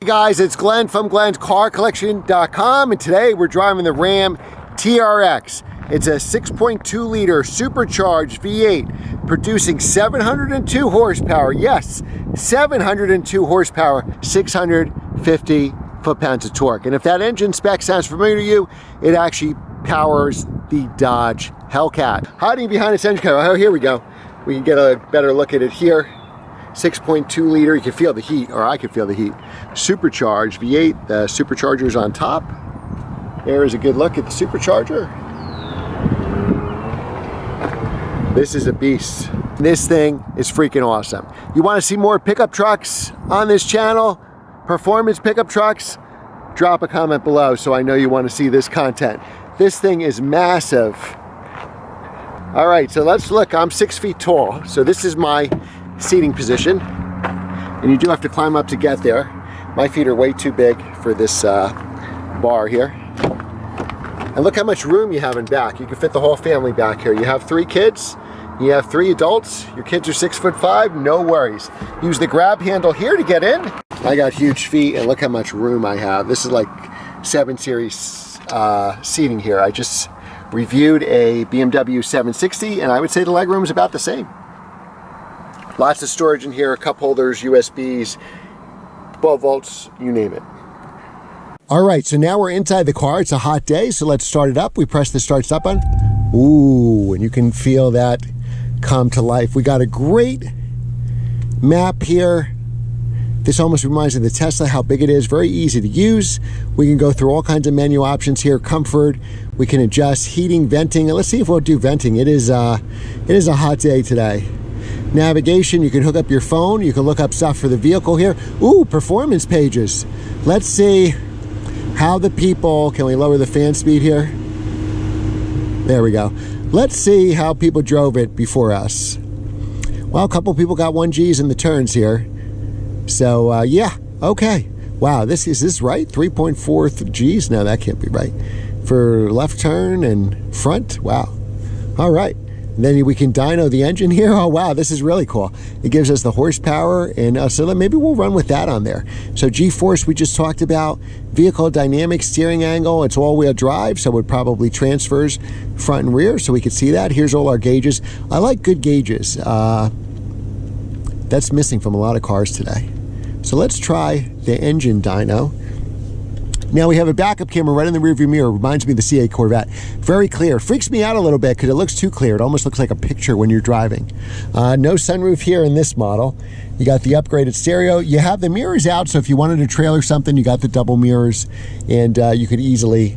Hey guys, it's Glenn from glenscarcollection.com, and today we're driving the Ram TRX. It's a 6.2 liter supercharged V8 producing 702 horsepower. Yes, 702 horsepower, 650 foot-pounds of torque. And if that engine spec sounds familiar to you, it actually powers the Dodge Hellcat. Hiding behind this engine cover, oh, here we go. We can get a better look at it here. 6.2 liter, you can feel the heat, or I can feel the heat. Supercharged V8, the supercharger's on top. There is a good look at the supercharger. This is a beast. This thing is freaking awesome. You want to see more pickup trucks on this channel, performance pickup trucks, drop a comment below so I know you want to see this content. This thing is massive. All right, so let's look. I'm 6 feet tall, so this is my seating position, and you do have to climb up to get there. My feet are way too big for this bar here. And look how much room you have in back. You can fit the whole family back here. You have 3 kids, you have 3 adults, your kids are 6'5", no worries. Use the grab handle here to get in. I got huge feet, and look how much room I have. This is like 7 Series seating here. I just reviewed a BMW 760, and I would say the legroom is about the same. Lots of storage in here, cup holders, USBs, 12 volts, you name it. All right, so now we're inside the car. It's a hot day, so let's start it up. We press the start stop button. Ooh, and you can feel that come to life. We got a great map here. This almost reminds me of the Tesla, how big it is. Very easy to use. We can go through all kinds of menu options here. Comfort, we can adjust heating, venting. Let's see if we'll do venting. It is a hot day today. Navigation, you can hook up your phone, you can look up stuff for the vehicle here. Ooh, performance pages. Let's see how the people, can we lower the fan speed here? There we go. Let's see how people drove it before us. Well, a couple people got 1Gs in the turns here. So yeah, okay. Wow, is this right? 3.4 Gs? No, that can't be right. For left turn and front, wow. All right. And then we can dyno the engine here. Oh, wow, this is really cool. It gives us the horsepower, and so maybe we'll run with that on there. So G-force we just talked about. Vehicle dynamic steering angle. It's all-wheel drive, so it probably transfers front and rear, so we can see that. Here's all our gauges. I like good gauges. That's missing from a lot of cars today. So let's try the engine dyno. Now we have a backup camera right in the rearview mirror. Reminds me of the C8 Corvette. Very clear. Freaks me out a little bit because it looks too clear. It almost looks like a picture when you're driving. No sunroof here in this model. You got the upgraded stereo. You have the mirrors out, so if you wanted to trailer something, you got the double mirrors, and you could easily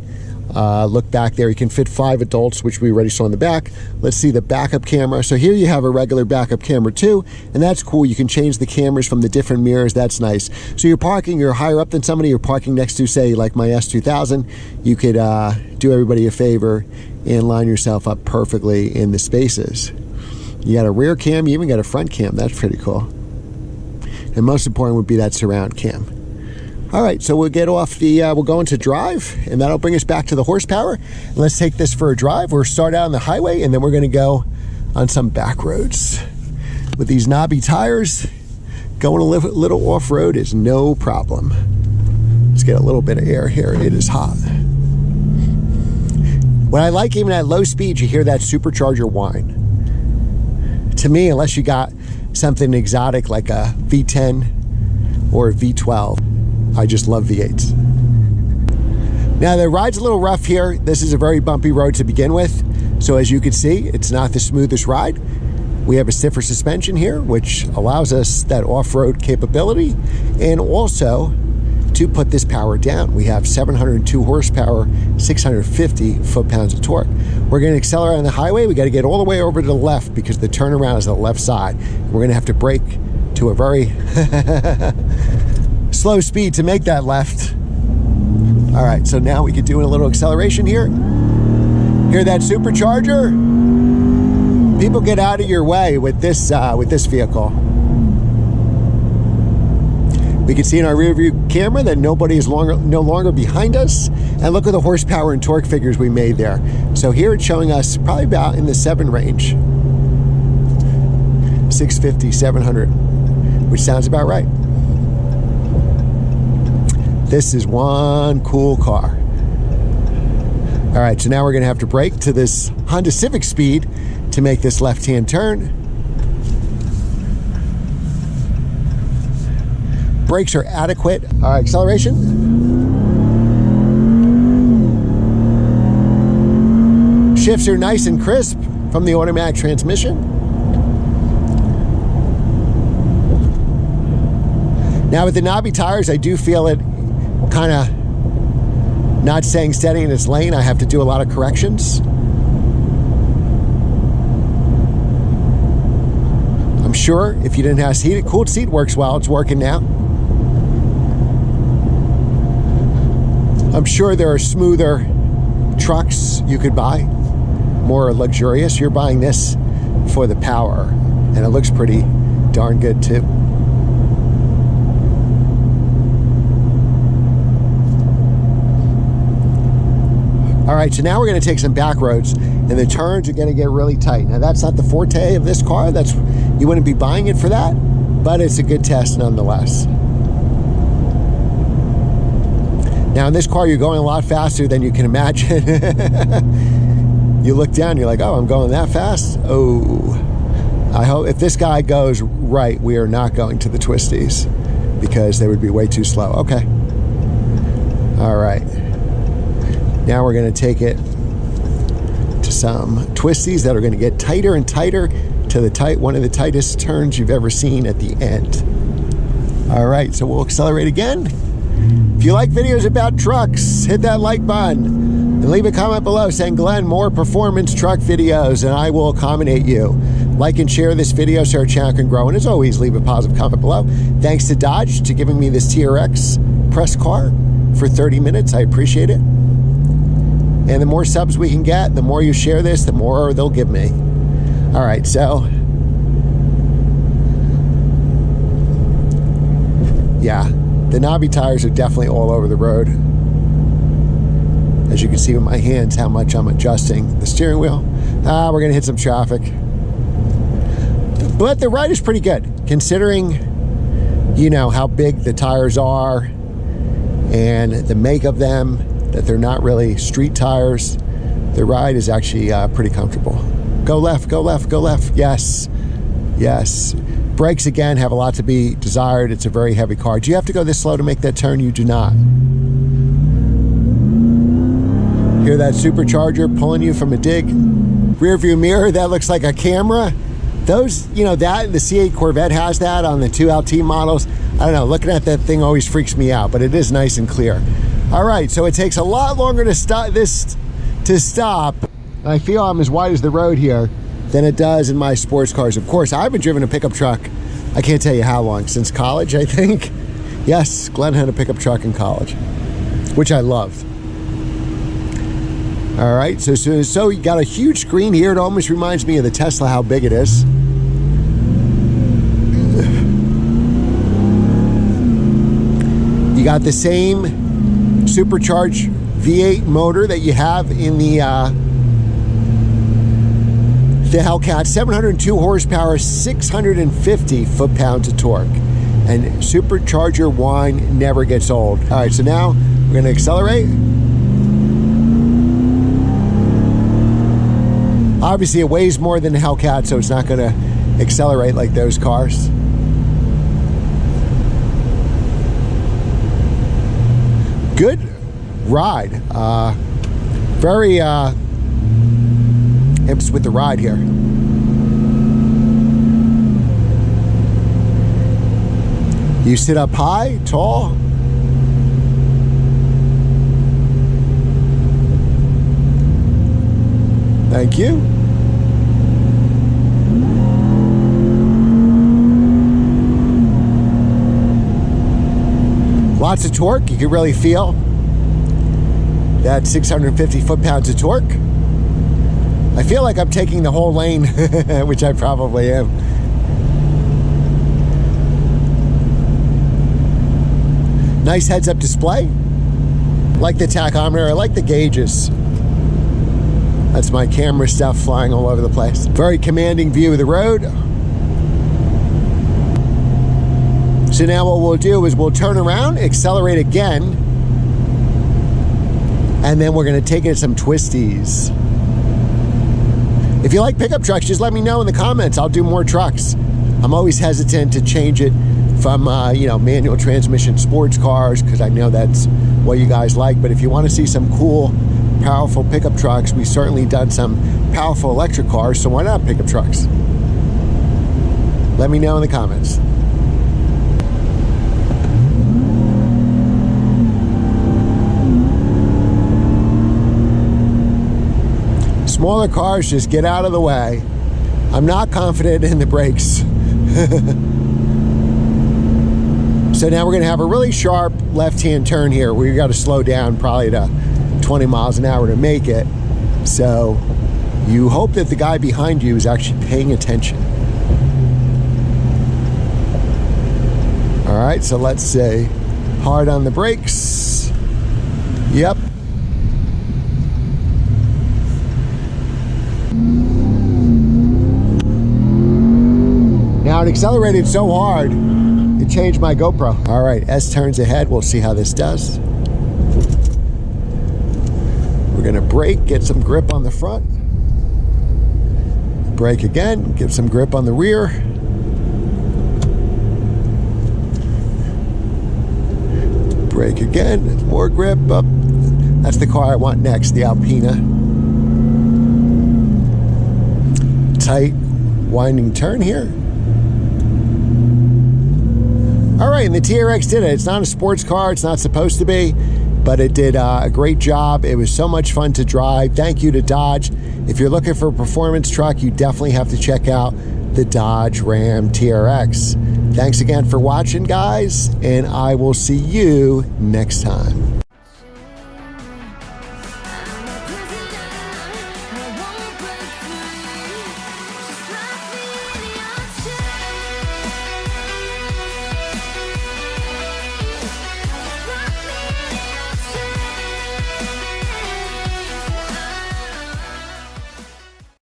look back there. You can fit 5 adults, which we already saw in the back. Let's see the backup camera. So here you have a regular backup camera too, and that's cool. You can change the cameras from the different mirrors. That's nice. So you're parking, you're higher up than somebody, you're parking next to, say, like my S2000, you could do everybody a favor and line yourself up perfectly in the spaces. You got a rear cam, you even got a front cam. That's pretty cool. And most important would be that surround cam. All right, so we'll get off the, we'll go into drive, and that'll bring us back to the horsepower. And let's take this for a drive. We'll start out on the highway, and then we're gonna go on some back roads. With these knobby tires, going a little off-road is no problem. Let's get a little bit of air here. It is hot. What I like, even at low speed, you hear that supercharger whine. To me, unless you got something exotic like a V10 or a V12, I just love V8s. Now the ride's a little rough here. This is a very bumpy road to begin with. So as you can see, it's not the smoothest ride. We have a stiffer suspension here, which allows us that off-road capability, and also to put this power down. We have 702 horsepower, 650 foot-pounds of torque. We're gonna accelerate on the highway. We gotta get all the way over to the left because the turnaround is on the left side. We're gonna have to brake to a very slow speed to make that left. All right, so now we can do a little acceleration here. Hear that supercharger? People get out of your way with this vehicle. We can see in our rear view camera that nobody is no longer behind us. And look at the horsepower and torque figures we made there. So here it's showing us probably about in the 7 range. 650, 700, which sounds about right. This is one cool car. All right, so now we're gonna have to brake to this Honda Civic speed to make this left-hand turn. Brakes are adequate. All right, acceleration. Shifts are nice and crisp from the automatic transmission. Now with the knobby tires, I do feel it kind of not staying steady in its lane. I have to do a lot of corrections. I'm sure if you didn't have heated, cooled seat works well. It's working now. I'm sure there are smoother trucks you could buy, more luxurious. You're buying this for the power, and it looks pretty darn good too. All right, so now we're gonna take some back roads, and the turns are gonna get really tight. Now that's not the forte of this car. You wouldn't be buying it for that, but it's a good test nonetheless. Now in this car, you're going a lot faster than you can imagine. You look down, you're like, oh, I'm going that fast? Oh, I hope if this guy goes right, we are not going to the twisties because they would be way too slow. Okay. All right. Now we're going to take it to some twisties that are going to get tighter and tighter to one of the tightest turns you've ever seen at the end. All right, so we'll accelerate again. If you like videos about trucks, hit that like button and leave a comment below saying, Glenn, more performance truck videos, and I will accommodate you. Like and share this video so our channel can grow, and as always, leave a positive comment below. Thanks to Dodge to giving me this TRX press car for 30 minutes. I appreciate it. And the more subs we can get, the more you share this, the more they'll give me. All right, so yeah, the knobby tires are definitely all over the road. As you can see with my hands, how much I'm adjusting the steering wheel. We're gonna hit some traffic. But the ride is pretty good, considering, you know, how big the tires are and the make of them, that they're not really street tires. The ride is actually pretty comfortable. Go left, go left, go left. Yes, yes. Brakes, again, have a lot to be desired. It's a very heavy car. Do you have to go this slow to make that turn? You do not. Hear that supercharger pulling you from a dig? Rear view mirror, that looks like a camera. Those, you know, that, the C8 Corvette has that on the 2LT models. I don't know, looking at that thing always freaks me out, but it is nice and clear. All right, so it takes a lot longer to stop this to stop. I feel I'm as wide as the road here than it does in my sports cars. Of course, I haven't driven a pickup truck, I can't tell you how long, since college, I think. Yes, Glenn had a pickup truck in college, which I loved. All right, so you got a huge screen here. It almost reminds me of the Tesla, how big it is. You got the same supercharged V8 motor that you have in the Hellcat. 702 horsepower, 650 foot-pounds of torque. And supercharger wine never gets old. All right, so now we're gonna accelerate. Obviously, it weighs more than the Hellcat, so it's not gonna accelerate like those cars. Good ride. Very impressed with the ride here. You sit up high, tall. Thank you. Lots of torque. You can really feel that 650 foot-pounds of torque. I feel like I'm taking the whole lane, which I probably am. Nice heads-up display. Like the tachometer, I like the gauges. That's my camera stuff flying all over the place. Very commanding view of the road. So now what we'll do is we'll turn around, accelerate again, and then we're gonna take it to some twisties. If you like pickup trucks, just let me know in the comments. I'll do more trucks. I'm always hesitant to change it from manual transmission sports cars, because I know that's what you guys like. But if you want to see some cool, powerful pickup trucks, we've certainly done some powerful electric cars, so why not pickup trucks? Let me know in the comments. Smaller cars, just get out of the way. I'm not confident in the brakes. So now we're gonna have a really sharp left-hand turn here. We gotta slow down probably to 20 miles an hour to make it. So you hope that the guy behind you is actually paying attention. All right, so let's say hard on the brakes. Yep. Now it accelerated so hard, it changed my GoPro. All right, S turns ahead. We'll see how this does. We're gonna brake, get some grip on the front. Brake again, give some grip on the rear. Brake again, more grip up. That's the car I want next, the Alpina. Tight, winding turn here. All right, and the TRX did it. It's not a sports car, it's not supposed to be, but it did a great job. It was so much fun to drive. Thank you to Dodge. If you're looking for a performance truck, you definitely have to check out the Dodge Ram TRX. Thanks again for watching, guys, and I will see you next time.